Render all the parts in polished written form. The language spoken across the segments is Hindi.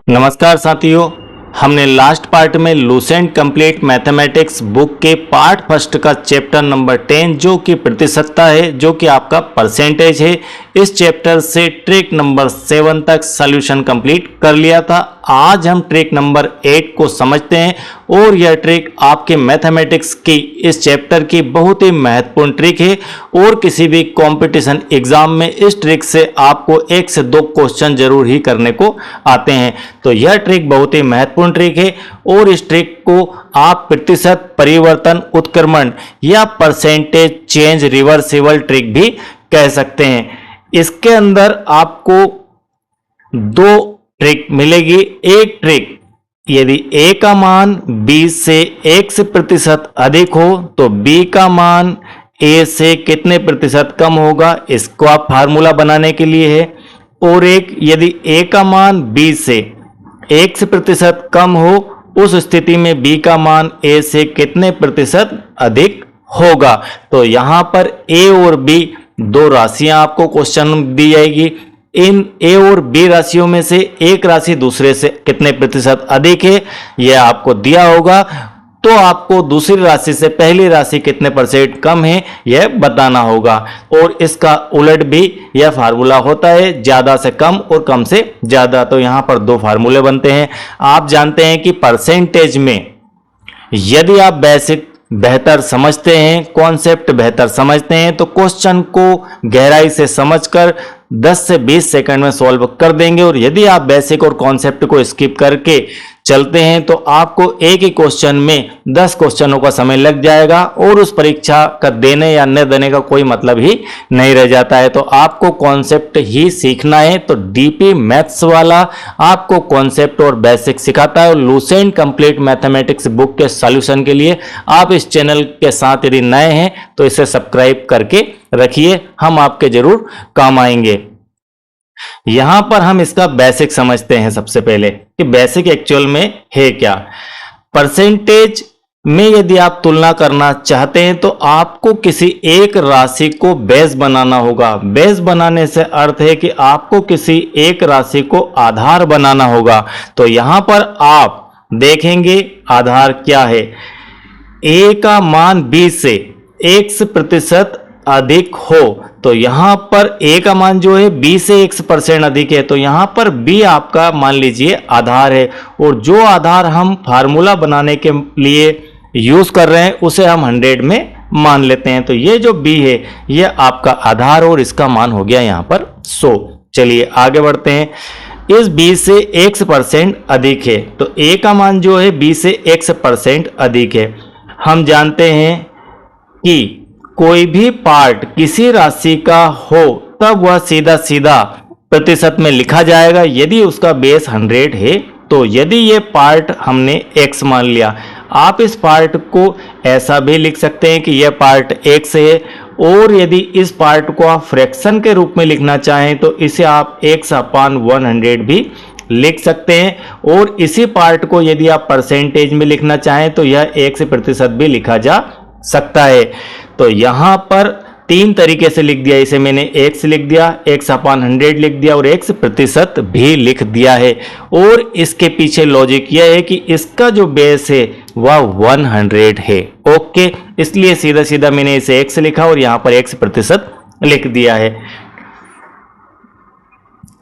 नमस्कार साथियों, हमने लास्ट पार्ट में लुसेंट कंप्लीट मैथमेटिक्स बुक के पार्ट फर्स्ट का चैप्टर नंबर 10 जो कि प्रतिशतता है, जो कि आपका परसेंटेज है, इस चैप्टर से ट्रिक नंबर 7 तक सॉल्यूशन कंप्लीट कर लिया था। आज हम ट्रिक नंबर 8 को समझते हैं और यह ट्रिक आपके मैथमेटिक्स की इस चैप्टर की बहुत ही महत्वपूर्ण ट्रिक है और किसी भी कंपटीशन एग्जाम में इस ट्रिक से आपको 1 से 2 क्वेश्चन जरूर ही करने को आते हैं। तो यह ट्रिक बहुत ही महत्वपूर्ण ट्रिक है और इस ट्रिक को आप प्रतिशत परिवर्तन उत्क्रमण या परसेंटेज चेंज रिवर्सिबल ट्रिक भी कह सकते हैं। इसके अंदर आपको 2 ट्रिक मिलेगी। एक ट्रिक, यदि a का मान b से x% अधिक हो तो b का मान a से कितने प्रतिशत कम होगा, इसको आप फार्मूला बनाने के लिए है। और एक, यदि a का मान b से x% कम हो, उस स्थिति में b का मान a से कितने प्रतिशत अधिक होगा। तो यहां पर a और b 2 राशियां आपको क्वेश्चन में दी जाएगी। इन a और b राशियों में से एक राशि दूसरे से कितने प्रतिशत अधिक है यह आपको दिया होगा, तो आपको दूसरी राशि से पहली राशि कितने परसेंट कम है यह बताना होगा। और इसका उलट भी यह फार्मूला होता है, ज्यादा से कम और कम से ज्यादा। तो यहां पर 2 फार्मूले बनते हैं। आप जानते हैं कि परसेंटेज में यदि आप बेसिक बेहतर समझते हैं, कॉन्सेप्ट बेहतर समझते हैं, तो क्वेश्चन को गहराई से समझकर 10 से 20 सेकंड में सॉल्व कर देंगे। और यदि आप बेसिक और कॉन्सेप्ट को स्किप करके चलते हैं तो आपको एक ही क्वेश्चन में 10 क्वेश्चनों का समय लग जाएगा और उस परीक्षा का देने या न देने का कोई मतलब ही नहीं रह जाता है। तो आपको कॉन्सेप्ट ही सीखना है। तो डीपी मैथ्स वाला आपको कॉन्सेप्ट और बेसिक सिखाता है। और लुसेंट कंप्लीट मैथमेटिक्स बुक के सॉल्यूशन के लिए आप इस चैनल के साथ यदि नए हैं तो इसे सब्सक्राइब करके रखिए, हम आपके जरूर काम आएंगे। यहां पर हम इसका बेसिक समझते हैं सबसे पहले कि बेसिक एक्चुअल में है क्या। परसेंटेज में यदि आप तुलना करना चाहते हैं तो आपको किसी एक राशि को बेस बनाना होगा। बेस बनाने से अर्थ है कि आपको किसी एक राशि को आधार बनाना होगा। तो यहां पर आप देखेंगे आधार क्या है। a का मान b से x% अधिक हो तो यहां पर a का मान जो है b से x% अधिक है, तो यहां पर b आपका मान लीजिए आधार है। और जो आधार हम फार्मूला बनाने के लिए यूज कर रहे हैं उसे हम 100 में मान लेते हैं। तो ये जो b है ये आपका आधार और इसका मान हो गया यहां पर 100। चलिए आगे बढ़ते हैं। इस b से x% अधिक है तो a का मान जो है b से x% अधिक है। हम जानते हैं कि कोई भी पार्ट किसी राशि का हो तब वह सीधा सीधा प्रतिशत में लिखा जाएगा यदि उसका बेस 100 है। तो यदि ये पार्ट हमने x मान लिया, आप इस पार्ट को ऐसा भी लिख सकते हैं कि यह पार्ट x है। और यदि इस पार्ट को आप फ्रैक्शन के रूप में लिखना चाहें तो इसे आप x/100 भी लिख सकते हैं। और इसी पार्ट को यदि आप परसेंटेज में लिखना चाहें तो यह x% भी लिखा जा सकता है। तो यहां पर 3 तरीके से लिख दिया। इसे मैंने x लिख दिया, x/100 लिख दिया और x% भी लिख दिया है। और इसके पीछे लॉजिक यह है कि इसका जो बेस है वह 100 है। ओके, इसलिए सीधा सीधा मैंने इसे x लिखा और यहां पर x% लिख दिया है।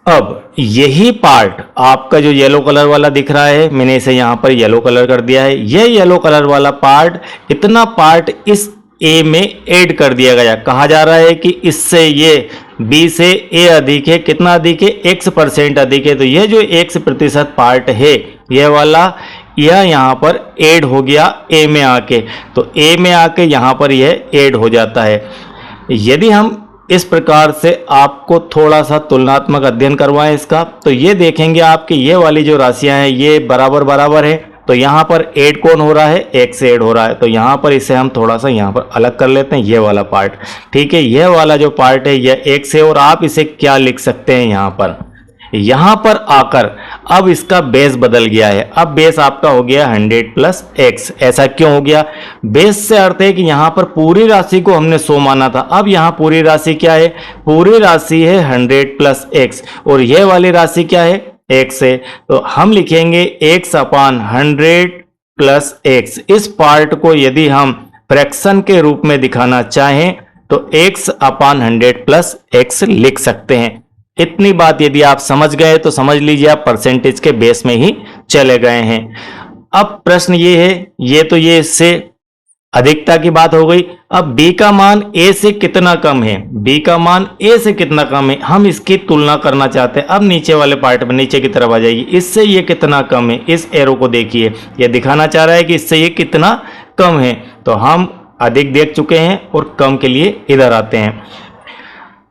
अब यही पार्ट आपका जो येलो कलर वाला दिख रहा है, मैंने इसे यहां पर येलो कलर कर दिया है। यह येलो कलर वाला पार्ट, इतना पार्ट इस a में ऐड कर दिया गया। कहा जा रहा है कि इससे ये b से a अधिक है। कितना अधिक है? x% अधिक है। तो यह जो x% पार्ट है यह वाला, यह यहाँ पर ऐड हो गया a में आके। तो a में आके यहाँ पर यह ऐड हो जाता है। यदि हम इस प्रकार से आपको थोड़ा सा तुलनात्मक अध्ययन करवाएं इसका, तो ये देखेंगे आपकी ये वाली जो राशियां हैं ये बराबर बराबर है। तो यहाँ पर ऐड कौन हो रहा है? x ऐड हो रहा है। तो यहाँ पर इसे हम थोड़ा सा यहाँ पर अलग कर लेते हैं, ये वाला पार्ट। ठीक है, यह वाला जो पार्ट है यह x है। और आप इसे क्या लिख सकते हैं यहाँ पर? यहां पर आकर अब इसका बेस बदल गया है। अब बेस आपका हो गया 100 प्लस एक्स। ऐसा क्यों हो गया? बेस से अर्थ है कि यहां पर पूरी राशि को हमने 100 माना था, अब यहां पूरी राशि क्या है? पूरी राशि है 100 प्लस एक्स, और यह वाली राशि क्या है? एक्स है। तो हम लिखेंगे एक्स अपान 100 प्लस एक्स। इस पार्ट को यदि हम फ्रैक्शन के रूप में दिखाना चाहें तो x अपान 100 प्लस एक्स लिख सकते हैं। इतनी बात यदि आप समझ गए तो समझ लीजिए आप परसेंटेज के बेस में ही चले गए हैं। अब प्रश्न ये है, ये इससे अधिकता की बात हो गई। अब b का मान a से कितना कम है? b का मान a से कितना कम है, हम इसकी तुलना करना चाहते हैं। अब नीचे वाले पार्ट में नीचे की तरफ आ जाइए, इससे ये कितना कम है, इस एरो को देखिए, ये दिखाना चाह रहा है कि इससे ये कितना कम है। तो हम अधिक देख चुके हैं और कम के लिए इधर आते हैं।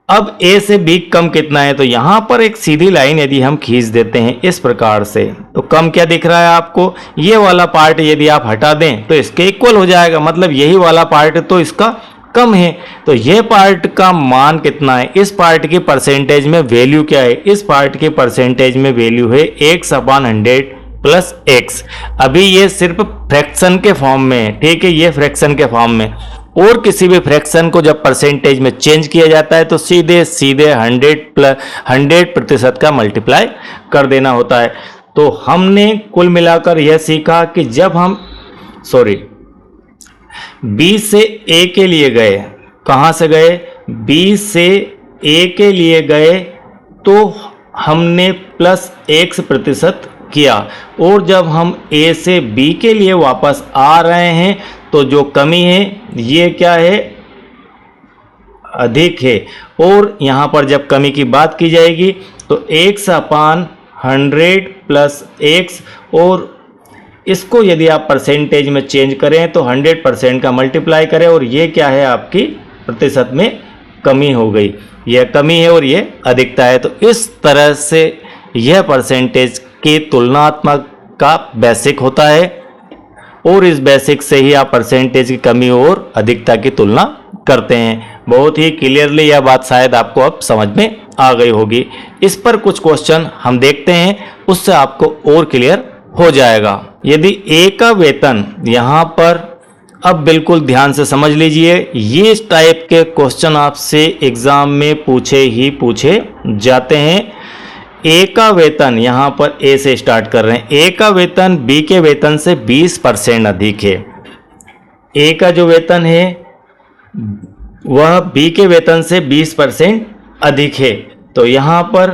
अब a से b कम कितना है? तो यहां पर एक सीधी लाइन यदि हम खींच देते हैं इस प्रकार से, तो कम क्या दिख रहा है आपको? ये वाला पार्ट यदि आप हटा दें तो इसके इक्वल हो जाएगा, मतलब यही वाला पार्ट तो इसका कम है। तो ये पार्ट का मान कितना है? इस पार्ट की परसेंटेज में वैल्यू क्या है? इस पार्ट की परसेंटेज में वैल्यू है x अपान 100 प्लस एक्स। अभी ये सिर्फ फ्रैक्शन के फॉर्म में है, ठीक है, ये फ्रैक्शन के फॉर्म में। और किसी भी फ्रैक्शन को जब परसेंटेज में चेंज किया जाता है तो सीधे 100% का मल्टीप्लाई कर देना होता है। तो हमने कुल मिलाकर यह सीखा कि जब हम b से a के लिए गए, कहां से गए? b से a के लिए गए तो हमने प्लस x% किया, और जब हम a से b के लिए वापस आ रहे हैं तो जो कमी है ये क्या है? अधिक है। और यहां पर जब कमी की बात की जाएगी तो x अपान 100 प्लस एक्स, और इसको यदि आप परसेंटेज में चेंज करें तो 100% का मल्टीप्लाई करें, और ये क्या है? आपकी प्रतिशत में कमी हो गई। यह कमी है और ये अधिकता है। तो इस तरह से यह परसेंटेज की तुलनात्मक का बेसिक होता है, और इस बेसिक से ही आप परसेंटेज की कमी और अधिकता की तुलना करते हैं। बहुत ही क्लियरली यह बात शायद आपको अब समझ में आ गई होगी। इस पर कुछ क्वेश्चन हम देखते हैं, उससे आपको और क्लियर हो जाएगा। यदि a का वेतन यहाँ पर, अब बिल्कुल ध्यान से समझ लीजिए, ये इस टाइप के क्वेश्चन आपसे एग्जाम में पूछे जाते हैं। ए का वेतन, यहां पर ए से स्टार्ट कर रहे हैं, ए का वेतन बी के वेतन से 20% अधिक है। ए का जो वेतन है वह बी के वेतन से 20% अधिक है। तो यहां पर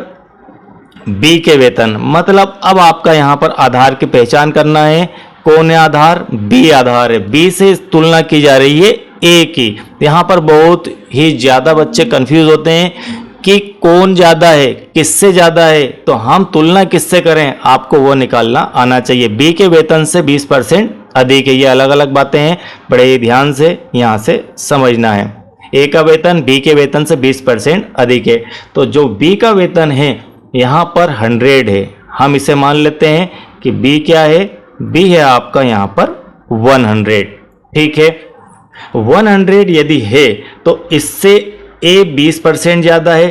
बी के वेतन, मतलब अब आपका यहां पर आधार की पहचान करना है। कौन है आधार? बी आधार है। बी से तुलना की जा रही है ए की। यहां पर बहुत ही ज्यादा बच्चे कंफ्यूज होते हैं कि कौन ज्यादा है, किससे ज्यादा है, तो हम तुलना किससे करें, आपको वो निकालना आना चाहिए। बी के वेतन से 20% अधिक है, ये अलग अलग बातें हैं, बड़े ही ध्यान से यहां से समझना है। ए का वेतन बी के वेतन से 20% अधिक है, तो जो बी का वेतन है यहां पर 100 है, हम इसे मान लेते हैं कि बी क्या है? बी है आपका यहां पर 100, ठीक है। 100 यदि है तो इससे ए 20% ज्यादा है,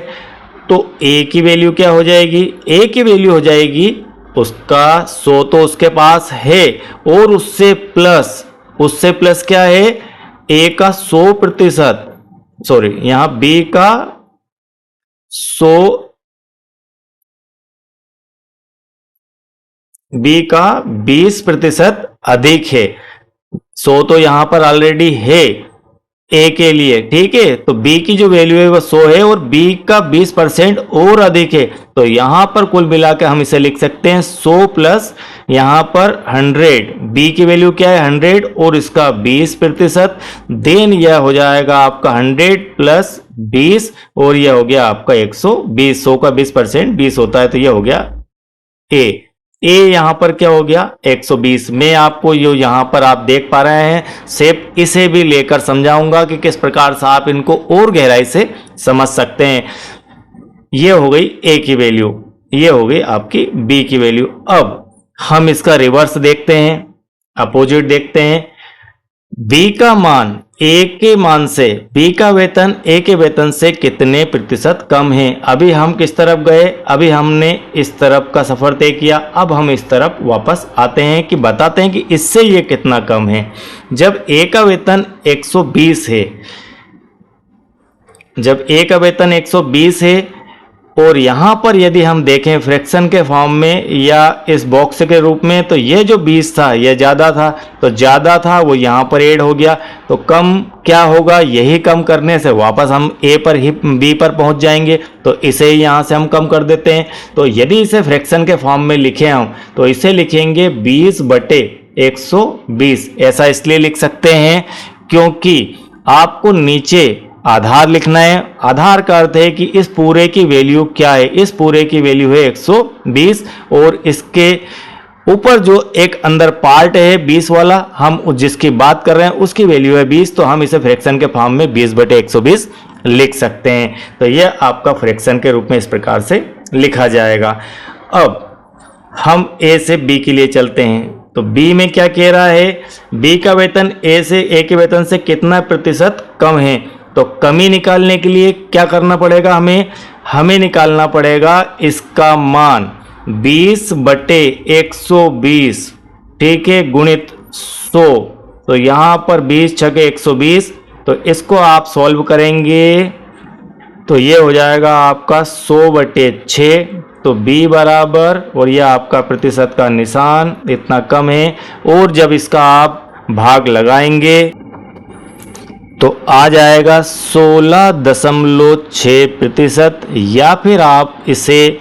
तो ए की वैल्यू क्या हो जाएगी? ए की वैल्यू हो जाएगी उसका 100 तो उसके पास है, और उससे प्लस क्या है? ए का 100%, सॉरी यहां बी का 20% अधिक है। 100 तो यहां पर ऑलरेडी है ए के लिए, ठीक है। तो बी की जो वैल्यू है वो 100 है, और बी का 20% और अधिक है, तो यहां पर कुल मिलाकर हम इसे लिख सकते हैं 100 प्लस यहां पर 100। बी की वैल्यू क्या है? 100, और इसका 20%, देन यह हो जाएगा आपका 100 प्लस 20, और यह हो गया आपका 120। 100 का 20% 20 होता है, तो यह हो गया ए यहां पर क्या हो गया? 120। मैं आपको जो यहां पर आप देख पा रहे हैं सेप, इसे भी लेकर समझाऊंगा कि किस प्रकार से आप इनको और गहराई से समझ सकते हैं। ये हो गई ए की वैल्यू, ये हो गई आपकी बी की वैल्यू। अब हम इसका रिवर्स देखते हैं, अपोजिट देखते हैं। बी का मान ए के मान से बी का वेतन ए के वेतन से कितने प्रतिशत कम है। अभी हम किस तरफ गए, अभी हमने इस तरफ का सफर तय किया, अब हम इस तरफ वापस आते हैं कि बताते हैं कि इससे ये कितना कम है। जब ए का वेतन 120 है, जब ए का वेतन 120 है और यहाँ पर यदि हम देखें फ्रैक्शन के फॉर्म में या इस बॉक्स के रूप में, तो ये जो 20 था ये ज़्यादा था, तो ज़्यादा था वो यहाँ पर ऐड हो गया, तो कम क्या होगा, यही कम करने से वापस हम ए पर ही बी पर पहुँच जाएंगे, तो इसे यहाँ से हम कम कर देते हैं। तो यदि इसे फ्रैक्शन के फॉर्म में लिखें हम, तो इसे लिखेंगे 20/120। ऐसा इसलिए लिख सकते हैं क्योंकि आपको नीचे आधार लिखना है। आधार का अर्थ है कि इस पूरे की वैल्यू क्या है, इस पूरे की वैल्यू है 120 और इसके ऊपर जो एक अंदर पार्ट है 20 वाला, हम जिसकी बात कर रहे हैं उसकी वैल्यू है 20, तो हम इसे फ्रैक्शन के फॉर्म में 20/120 लिख सकते हैं। तो यह आपका फ्रैक्शन के रूप में इस प्रकार से लिखा जाएगा। अब हम ए से बी के लिए चलते हैं, तो बी में क्या कह रहा है, बी का वेतन ए के वेतन से कितना प्रतिशत कम है। तो कमी निकालने के लिए क्या करना पड़ेगा, हमें निकालना पड़ेगा इसका मान 20/120, ठीक है, गुणित 100। तो यहाँ पर 20 छके 120, तो इसको आप सॉल्व करेंगे तो ये हो जाएगा आपका 100/6। तो b बराबर, और यह आपका प्रतिशत का निशान इतना कम है, और जब इसका आप भाग लगाएंगे तो आ जाएगा 16.6%, या फिर आप इसे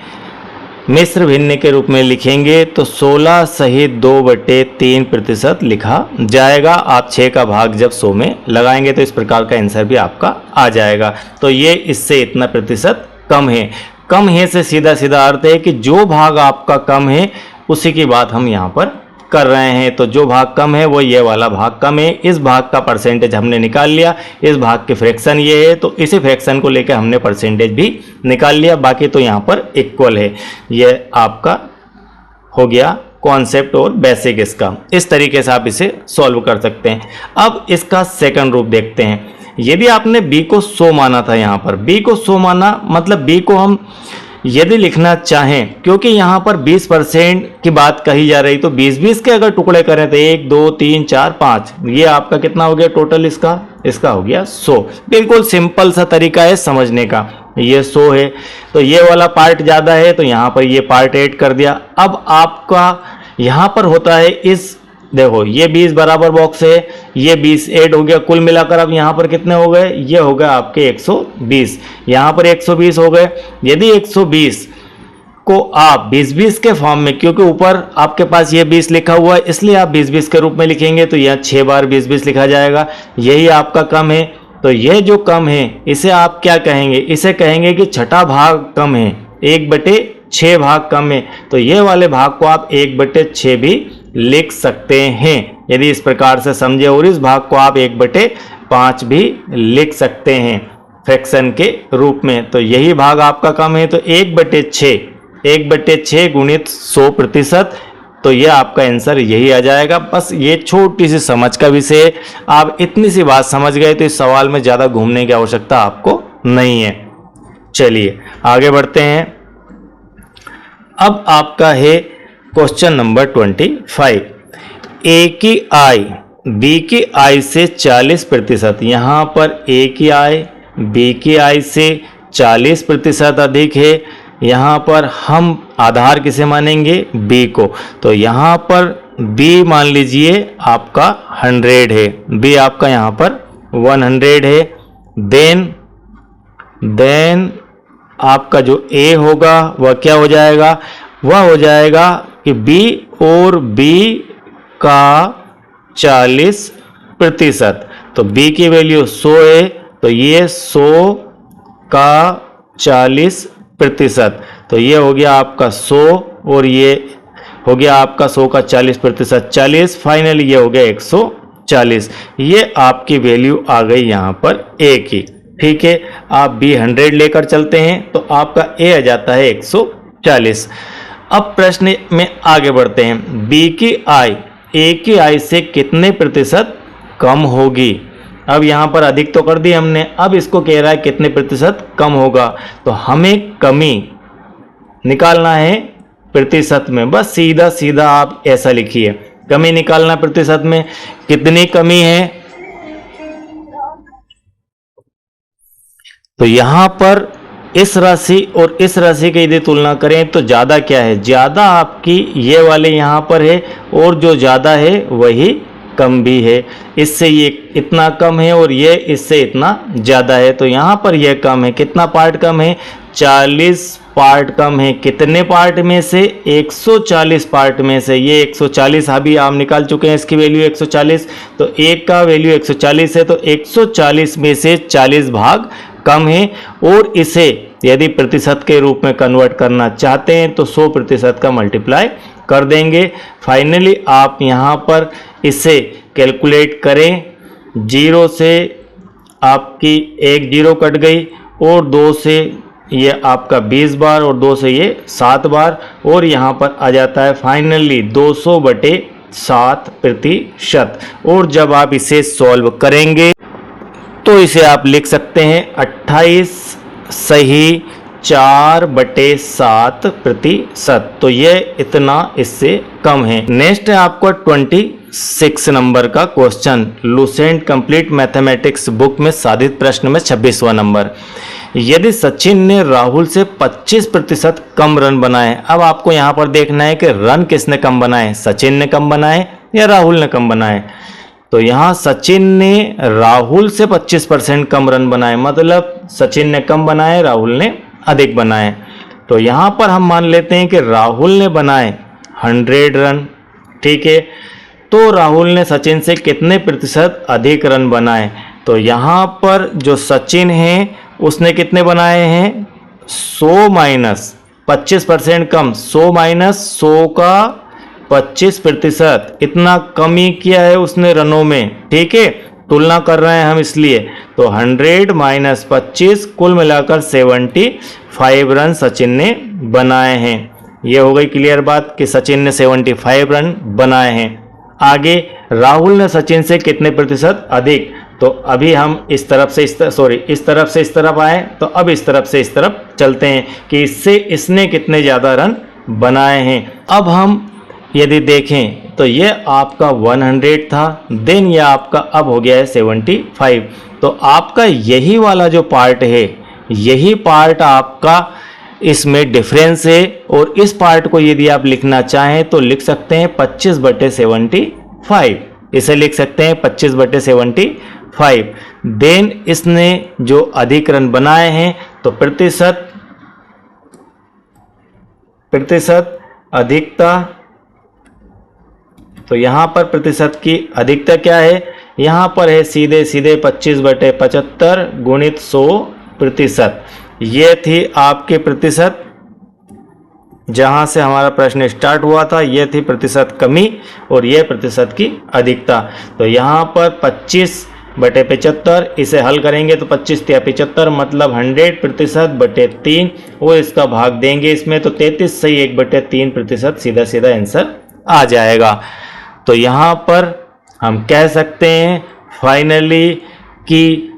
मिश्र भिन्न के रूप में लिखेंगे तो 16 सहित 2/3% लिखा जाएगा। आप 6 का भाग जब 100 में लगाएंगे तो इस प्रकार का आंसर भी आपका आ जाएगा। तो ये इससे इतना प्रतिशत कम है। कम है से सीधा सीधा अर्थ है कि जो भाग आपका कम है उसी की बात हम यहाँ पर कर रहे हैं। तो जो भाग कम है वो ये वाला भाग कम है, इस भाग का परसेंटेज हमने निकाल लिया, इस भाग के फ्रैक्शन ये है तो इसी फ्रैक्शन को लेकर हमने परसेंटेज भी निकाल लिया, बाकी तो यहाँ पर इक्वल है। ये आपका हो गया कॉन्सेप्ट और बेसिक इसका। इस तरीके से आप इसे सॉल्व कर सकते हैं। अब इसका सेकंड रूप देखते हैं। यदि आपने b को 100 माना था, यहाँ पर b को 100 माना, मतलब b को हम यदि लिखना चाहें, क्योंकि यहाँ पर 20% की बात कही जा रही, तो 20-20 के अगर टुकड़े करें तो 1 2 3 4 5, ये आपका कितना हो गया टोटल, इसका हो गया 100। बिल्कुल सिंपल सा तरीका है समझने का। ये 100 है तो ये वाला पार्ट ज़्यादा है तो यहाँ पर ये पार्ट ऐड कर दिया। अब आपका यहाँ पर होता है इस, देखो ये 20 बराबर बॉक्स है, ये 20 ऐड हो गया, कुल मिलाकर अब यहाँ पर कितने हो गए, ये हो गए आपके 120, यहाँ पर 120 हो गए। यदि 120 को आप 20-20 के फॉर्म में, क्योंकि ऊपर आपके पास ये 20 लिखा हुआ है इसलिए आप 20-20 के रूप में लिखेंगे, तो यह 6 बार 20-20 लिखा जाएगा। यही आपका कम है। तो यह जो कम है इसे आप क्या कहेंगे, इसे कहेंगे कि छठा भाग कम है, 1/6 भाग कम है। तो ये वाले भाग को आप 1/6 भी लिख सकते हैं यदि इस प्रकार से समझे, और इस भाग को आप 1/5 भी लिख सकते हैं फ्रैक्शन के रूप में। तो यही भाग आपका कम है, तो 1/6 गुणित 100%, तो यह आपका आंसर यही आ जाएगा। बस ये छोटी सी समझ का विषय है, आप इतनी सी बात समझ गए तो इस सवाल में ज़्यादा घूमने की आवश्यकता आपको नहीं है। चलिए आगे बढ़ते हैं। अब आपका है क्वेश्चन नंबर 25। ए की आय बी की आय से 40%, यहाँ पर ए की आय बी की आय से 40% अधिक है। यहाँ पर हम आधार किसे मानेंगे, बी को, तो यहाँ पर बी मान लीजिए आपका 100 है, बी आपका यहाँ पर 100 है। देन आपका जो ए होगा वह क्या हो जाएगा, वह हो जाएगा कि b और b का 40%, तो b की वैल्यू 100 है तो ये 100 का 40%, तो ये हो गया आपका 100 और ये हो गया आपका 100 का 40%, 40, फाइनली ये हो गया 140। ये आपकी वैल्यू आ गई यहाँ पर a की। ठीक है, आप b 100 लेकर चलते हैं तो आपका a आ जाता है 140। अब प्रश्न में आगे बढ़ते हैं। b की आय a की आय से कितने प्रतिशत कम होगी, अब यहाँ पर अधिक तो कर दी हमने, अब इसको कह रहा है कितने प्रतिशत कम होगा, तो हमें कमी निकालना है प्रतिशत में। बस सीधा सीधा आप ऐसा लिखिए, कमी निकालना प्रतिशत में। कितनी कमी है, तो यहां पर इस राशि और इस राशि की यदि तुलना करें तो ज्यादा क्या है, ज्यादा आपकी ये वाले यहां पर है, और जो ज्यादा है वही कम भी है। इससे ये इतना कम है और ये इससे इतना ज्यादा है, तो यहां पर ये कम है। कितना पार्ट कम है, 40 पार्ट कम है। कितने पार्ट में से, 140 पार्ट में से। ये 140 अभी आप निकाल चुके हैं, इसकी वैल्यू 140, तो एक का वैल्यू 140 है, तो 140 में से 40 भाग कम है। और इसे यदि प्रतिशत के रूप में कन्वर्ट करना चाहते हैं तो 100% का मल्टीप्लाई कर देंगे। फाइनली आप यहाँ पर इसे कैलकुलेट करें, 0 से आपकी एक 0 कट गई, और 2 से ये आपका 20 बार, और 2 से ये 7 बार, और यहाँ पर आ जाता है फाइनली 200/7%। और जब आप इसे सॉल्व करेंगे तो इसे आप लिख सकते हैं 28 सही 4/7%। तो ये इतना इससे कम है। नेक्स्ट है आपका 26 नंबर का question, Lucent complete mathematics book में साधित प्रश्न में 26वां नंबर। यदि सचिन ने राहुल से 25% कम रन बनाए, अब आपको यहां पर देखना है कि रन किसने कम बनाए, सचिन ने कम बनाए या राहुल ने कम बनाए। तो यहां सचिन ने राहुल से 25% कम रन बनाए, मतलब सचिन ने कम बनाए, राहुल ने अधिक बनाए। तो यहां पर हम मान लेते हैं कि राहुल ने बनाए 100 रन, ठीक है। तो राहुल ने सचिन से कितने प्रतिशत अधिक रन बनाए, तो यहां पर जो सचिन है उसने कितने बनाए हैं, 100 माइनस 25% कम, 100 माइनस 100 का 25%, इतना कमी किया है उसने रनों में, ठीक है। तुलना कर रहे हैं हम इसलिए, तो 100 माइनस 25 कुल मिलाकर 75 रन सचिन ने बनाए हैं। ये हो गई क्लियर बात कि सचिन ने 75 रन बनाए हैं। आगे राहुल ने सचिन से कितने प्रतिशत अधिक, तो अभी हम इस तरफ से इस तरफ से इस तरफ आए, तो अब इस तरफ से इस तरफ चलते हैं कि इससे इसने कितने ज़्यादा रन बनाए हैं। अब हम यदि देखें तो ये आपका 100 था, देन ये आपका अब हो गया है 75। तो आपका यही वाला जो पार्ट है, यही पार्ट आपका इसमें डिफरेंस है। और इस पार्ट को यदि आप लिखना चाहें तो लिख सकते हैं 25/75, इसे लिख सकते हैं 25/75। देन इसने जो अधिक रन बनाए हैं, तो प्रतिशत अधिकता, तो यहां पर प्रतिशत की अधिकता क्या है, यहां पर है सीधे सीधे 25/75 गुणित 100%। ये थी आपके प्रतिशत, जहां से हमारा प्रश्न स्टार्ट हुआ था, ये थी प्रतिशत कमी और ये प्रतिशत की अधिकता। तो यहां पर 25/75, इसे हल करेंगे तो 25 या 75 मतलब 100%/3, और इसका भाग देंगे इसमें तो 33 सही 1/3%, सीधा सीधा आंसर आ जाएगा। तो यहां पर हम कह सकते हैं फाइनली कि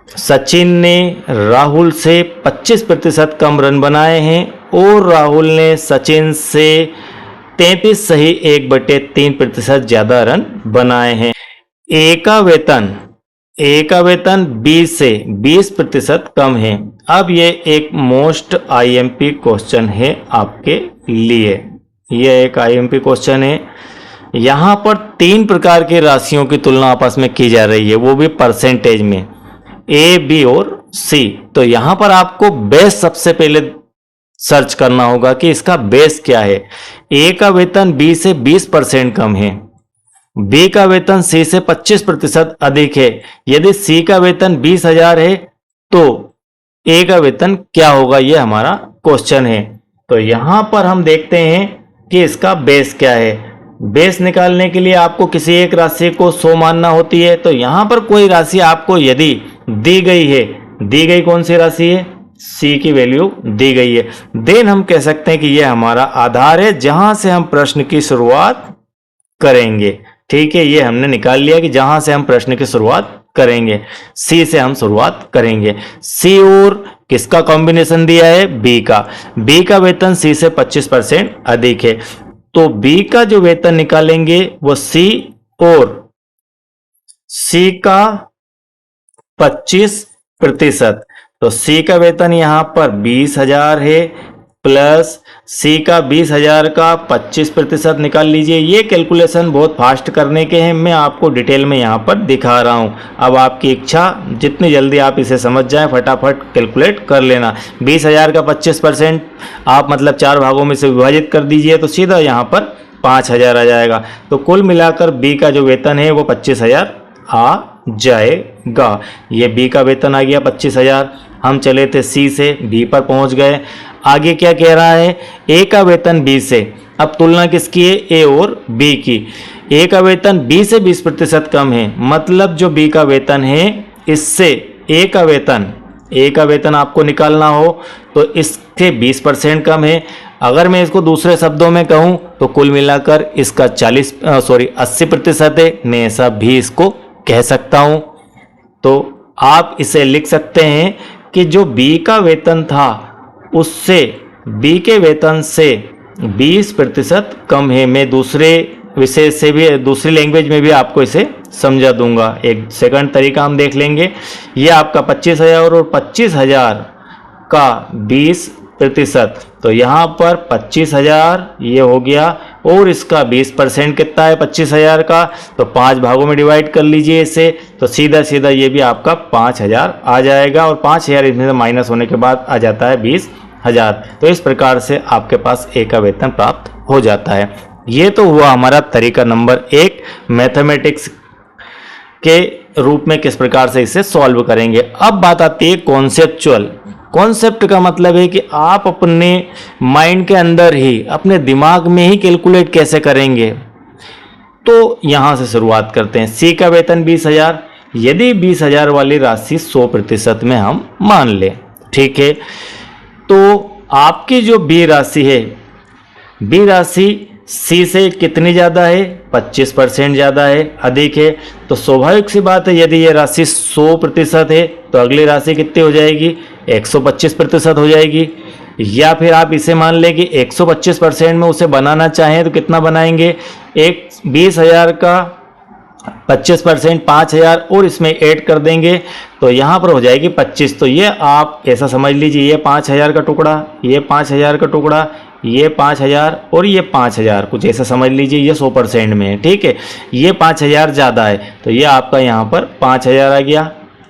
सचिन ने राहुल से 25% कम रन बनाए हैं, और राहुल ने सचिन से 33 सही 1/3% ज्यादा रन बनाए हैं। ए का वेतन बी से 20% कम है। अब ये एक मोस्ट आईएमपी क्वेश्चन है आपके लिए, यह एक आईएमपी क्वेश्चन है। यहां पर 3 प्रकार की राशियों की तुलना आपस में की जा रही है, वो भी परसेंटेज में, ए, बी और सी। तो यहां पर आपको बेस सबसे पहले सर्च करना होगा कि इसका बेस क्या है। ए का वेतन बी से 20% कम है, बी का वेतन सी से 25% अधिक है। यदि सी का वेतन 20,000 है तो ए का वेतन क्या होगा, यह हमारा क्वेश्चन है। तो यहां पर हम देखते हैं कि इसका बेस क्या है। बेस निकालने के लिए आपको किसी एक राशि को 100 मानना होती है। तो यहां पर कोई राशि आपको यदि दी गई है, दी गई कौन सी राशि है, सी की वैल्यू दी गई है, देन हम कह सकते हैं कि यह हमारा आधार है जहां से हम प्रश्न की शुरुआत करेंगे, ठीक है, ये हमने निकाल लिया कि जहां से हम प्रश्न की शुरुआत करेंगे, सी से हम शुरुआत करेंगे। सी और किसका कॉम्बिनेशन दिया है? बी का। बी का वेतन सी से 25% अधिक है, तो बी का जो वेतन निकालेंगे वो सी और सी का 25%। तो सी का वेतन यहां पर 20,000 है, प्लस सी का 20,000 का 25% निकाल लीजिए। ये कैलकुलेशन बहुत फास्ट करने के हैं, मैं आपको डिटेल में यहाँ पर दिखा रहा हूँ। अब आपकी इच्छा, जितनी जल्दी आप इसे समझ जाएं फटाफट कैलकुलेट कर लेना। 20,000 का 25% आप मतलब 4 भागों में से विभाजित कर दीजिए तो सीधा यहाँ पर 5,000 आ जाएगा। तो कुल मिलाकर बी का जो वेतन है वो 25,000 आ जाएगा। ये बी का वेतन आ गया 25,000। हम चले थे सी से बी पर पहुंच गए। आगे क्या कह रहा है? ए का वेतन बी से। अब तुलना किसकी है? ए और बी की। ए का वेतन बी से 20% कम है, मतलब जो बी का वेतन है इससे ए का वेतन आपको निकालना हो तो इसके 20% कम है। अगर मैं इसको दूसरे शब्दों में कहूं तो कुल मिलाकर इसका 80% है। मैं ऐसा भी इसको कह सकता हूं। तो आप इसे लिख सकते हैं कि जो बी का वेतन था उससे बी के वेतन से 20% कम है। मैं दूसरे विषय से भी, दूसरी लैंग्वेज में भी आपको इसे समझा दूंगा। एक सेकंड तरीका हम देख लेंगे। ये आपका 25,000 और 25,000 का 20%, तो यहाँ पर 25,000 ये हो गया और इसका 20% कितना है 25,000 का? तो 5 भागों में डिवाइड कर लीजिए इसे, तो सीधा सीधा ये भी आपका 5,000 आ जाएगा और 5,000 इसमें से माइनस होने के बाद आ जाता है 20,000। तो इस प्रकार से आपके पास ए का वेतन प्राप्त हो जाता है। ये तो हुआ हमारा तरीका नंबर 1, मैथमेटिक्स के रूप में किस प्रकार से इसे सॉल्व करेंगे। अब बात आती है कॉन्सेप्चुअल। कॉन्सेप्ट का मतलब है कि आप अपने माइंड के अंदर ही, अपने दिमाग में ही कैलकुलेट कैसे करेंगे। तो यहां से शुरुआत करते हैं। सी का वेतन 20,000, यदि 20,000 वाली राशि 100% में हम मान ले, ठीक है, तो आपकी जो बी राशि है, बी राशि सी से कितनी ज़्यादा है? 25% ज़्यादा है, अधिक है। तो स्वाभाविक सी बात है, यदि ये राशि 100% है तो अगली राशि कितनी हो जाएगी? 125% हो जाएगी। या फिर आप इसे मान लें कि 125% में उसे बनाना चाहें तो कितना बनाएंगे? 20,000 का 25% 5,000 और इसमें ऐड कर देंगे तो यहाँ पर हो जाएगी 25। तो ये आप ऐसा समझ लीजिए, ये 5,000 का टुकड़ा, ये 5,000 का टुकड़ा, ये 5,000 और ये 5,000, कुछ ऐसा समझ लीजिए ये 100% में है, ठीक है। ये 5,000 ज़्यादा है तो ये आपका यहाँ पर 5,000 आ गया।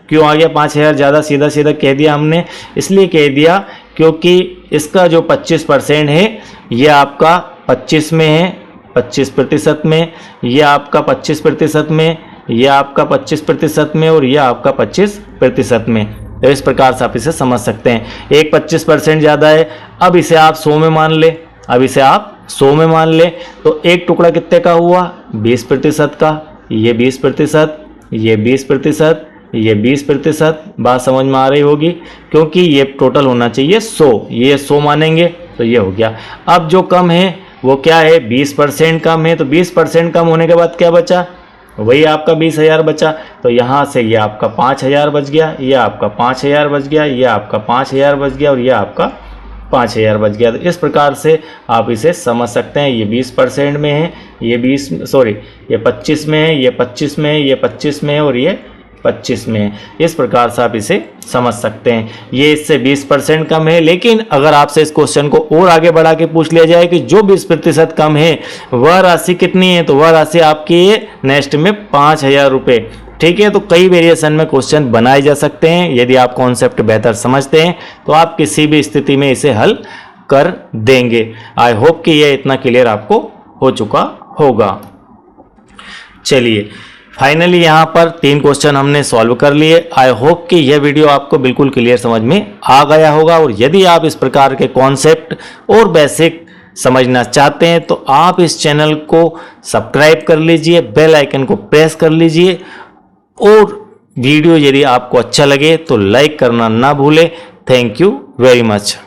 क्यों आ गया 5,000 ज़्यादा? सीधा सीधा कह दिया हमने, इसलिए कह दिया क्योंकि इसका जो 25% है ये आपका 25 में है, 25% में, ये आपका 25% में, ये आपका 25% में और ये आपका 25% में। तो इस प्रकार से आप इसे समझ सकते हैं। एक 25% ज़्यादा है, अब इसे आप 100 में मान ले, अब इसे आप 100 में मान ले तो एक टुकड़ा कितने का हुआ? 20% का। ये 20%, ये 20%, ये 20%। बात समझ में आ रही होगी, क्योंकि ये टोटल होना चाहिए 100, ये 100 मानेंगे तो ये हो गया। अब जो कम है वो क्या है? 20% कम है, तो 20% कम होने के बाद क्या बचा? वही आपका 20,000 बचा। तो यहाँ से ये आपका 5,000 बच गया, ये आपका 5,000 बच गया, ये आपका 5,000 बच गया और ये आपका 5,000 बच गया। तो इस प्रकार से आप इसे समझ सकते हैं। ये 20% में है, ये 25 में है, ये 25 में है, ये 25 में है और ये 25 में है। इस प्रकार से आप इसे समझ सकते हैं। ये इससे 20% कम है, लेकिन अगर आपसे इस क्वेश्चन को और आगे बढ़ा के पूछ लिया जाए कि जो 20% कम है वह राशि कितनी है, तो वह राशि आपकी है नेक्स्ट में 5,000 रुपये, ठीक है। तो कई वेरिएशन में क्वेश्चन बनाए जा सकते हैं। यदि आप कॉन्सेप्ट बेहतर समझते हैं तो आप किसी भी स्थिति में इसे हल कर देंगे। आई होप कि यह इतना क्लियर आपको हो चुका होगा। चलिए, फाइनली यहाँ पर 3 क्वेश्चन हमने सॉल्व कर लिए। आई होप कि यह वीडियो आपको बिल्कुल क्लियर समझ में आ गया होगा। और यदि आप इस प्रकार के कॉन्सेप्ट और बेसिक समझना चाहते हैं तो आप इस चैनल को सब्सक्राइब कर लीजिए, बेल आइकन को प्रेस कर लीजिए और वीडियो यदि आपको अच्छा लगे तो लाइक करना ना भूलें। Thank you very much.